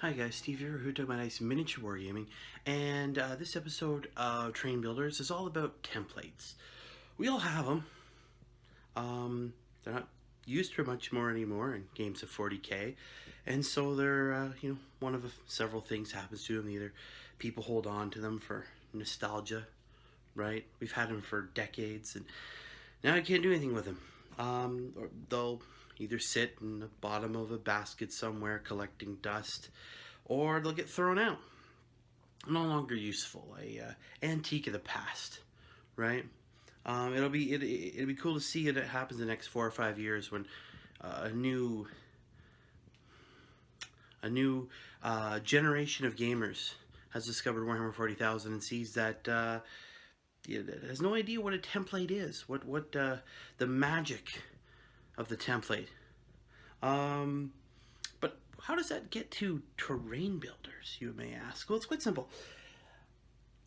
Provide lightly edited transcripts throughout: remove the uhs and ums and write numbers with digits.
Hi guys, Steve here, who talking about nice miniature wargaming, and this episode of Train Builders is all about templates. We all have them. They're not used for much more anymore in games of 40k, and so they're one of several things happens to them. Either people hold on to them for nostalgia, right? We've had them for decades, and now you can't do anything with them. Or they'll either sit in the bottom of a basket somewhere collecting dust, or they'll get thrown out. No longer useful, a antique of the past, right? It'll be cool to see it happens in the next 4 or 5 years when a new generation of gamers has discovered Warhammer 40,000 and sees that has no idea what a template is, what the magic of the template. But how does that get to terrain builders, you may ask? Well, it's quite simple.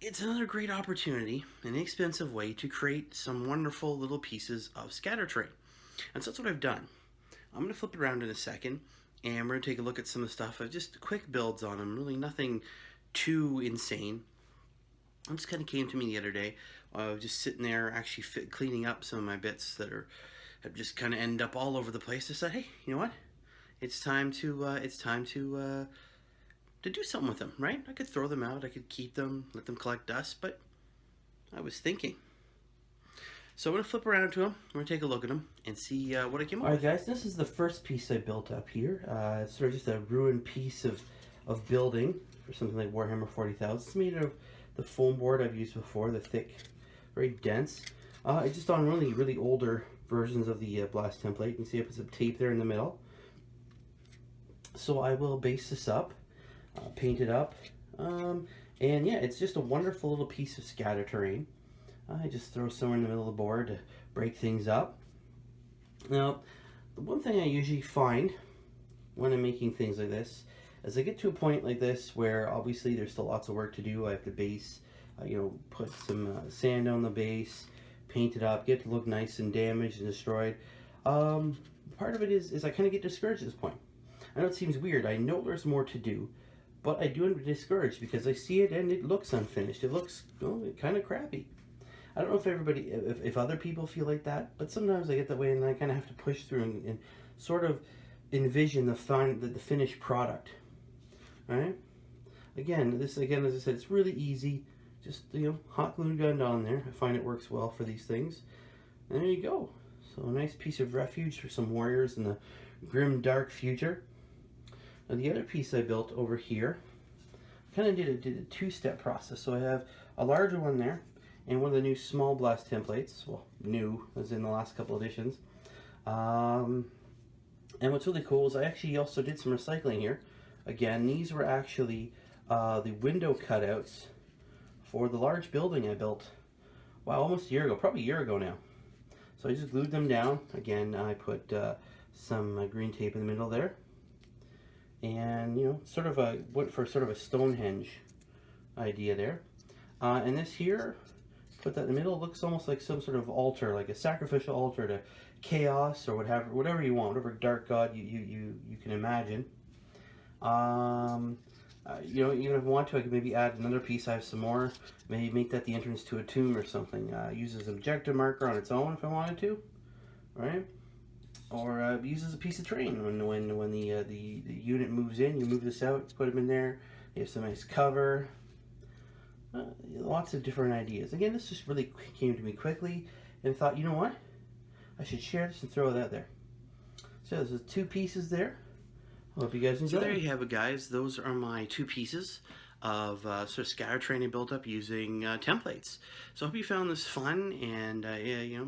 It's another great opportunity, an inexpensive way to create some wonderful little pieces of scatter terrain. And so that's what I've done. I'm going to flip it around in a second, and we're going to take a look at some of the stuff. Just quick builds on them, really nothing too insane. It just kind of came to me the other day. Just sitting there actually cleaning up some of my bits that have just kind of ended up all over the place. I said, hey, you know what? It's time to do something with them, right? I could throw them out, I could keep them, let them collect dust, but I was thinking. So I'm gonna flip around to them. We're gonna take a look at them and see what I came up with. Alright guys, this is the first piece I built up here. It's sort of just a ruined piece of building for something like Warhammer 40,000. It's made of the foam board I've used before, the thick, very dense. It's just on really older versions of the Blast template. You can see I put some tape there in the middle. So I will base this up, paint it up, and yeah, it's just a wonderful little piece of scatter terrain. I just throw somewhere in the middle of the board to break things up. Now, the one thing I usually find when I'm making things like this, as I get to a point like this where obviously there's still lots of work to do, I have to base, put some sand on the base, paint it up, get it to look nice and damaged and destroyed. Part of it is I kind of get discouraged at this point. I know it seems weird, I know there's more to do, but I do end up discouraged because I see it and it looks unfinished. It looks kind of crappy. I don't know if other people feel like that, but sometimes I get that way and I kind of have to push through and sort of envision the finished product, right? Again, as I said, it's really easy. Just, hot glue gun on there. I find it works well for these things. And there you go. So a nice piece of refuge for some warriors in the grim, dark future. Now the other piece I built over here, kind of did a two-step process. So I have a larger one there, and one of the new small Blast templates. Well, new, as in the last couple editions. And what's really cool is I actually also did some recycling here. Again, these were actually the window cutouts for the large building I built, wow, almost a year ago, probably a year ago now. So I just glued them down. Again, I put some green tape in the middle there. And, went for sort of a Stonehenge idea there. And this here, put that in the middle, looks almost like some sort of altar, like a sacrificial altar to chaos or whatever you want, whatever dark god you can imagine. Even if I want to, I could maybe add another piece. I have some more. Maybe make that the entrance to a tomb or something. Use as an objective marker on its own if I wanted to, right? Or use as a piece of terrain when the unit moves in. You move this out, put them in there. You have some nice cover. Lots of different ideas. Again, this just really came to me quickly, and I thought, you know what? I should share this and throw that there. So there's 2 pieces there. Hope you guys enjoy. So there you have it, guys. Those are my 2 pieces of sort of scatter training built up using templates. So I hope you found this fun and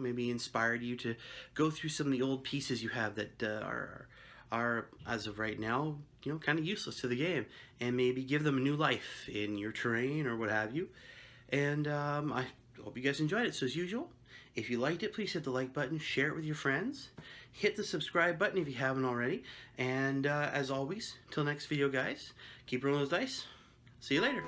maybe inspired you to go through some of the old pieces you have that are as of right now kind of useless to the game, and maybe give them a new life in your terrain or what have you. And I hope you guys enjoyed it. So as usual, if you liked it, please hit the like button, share it with your friends, hit the subscribe button if you haven't already, and as always, till next video, guys, keep rolling those dice. See you later.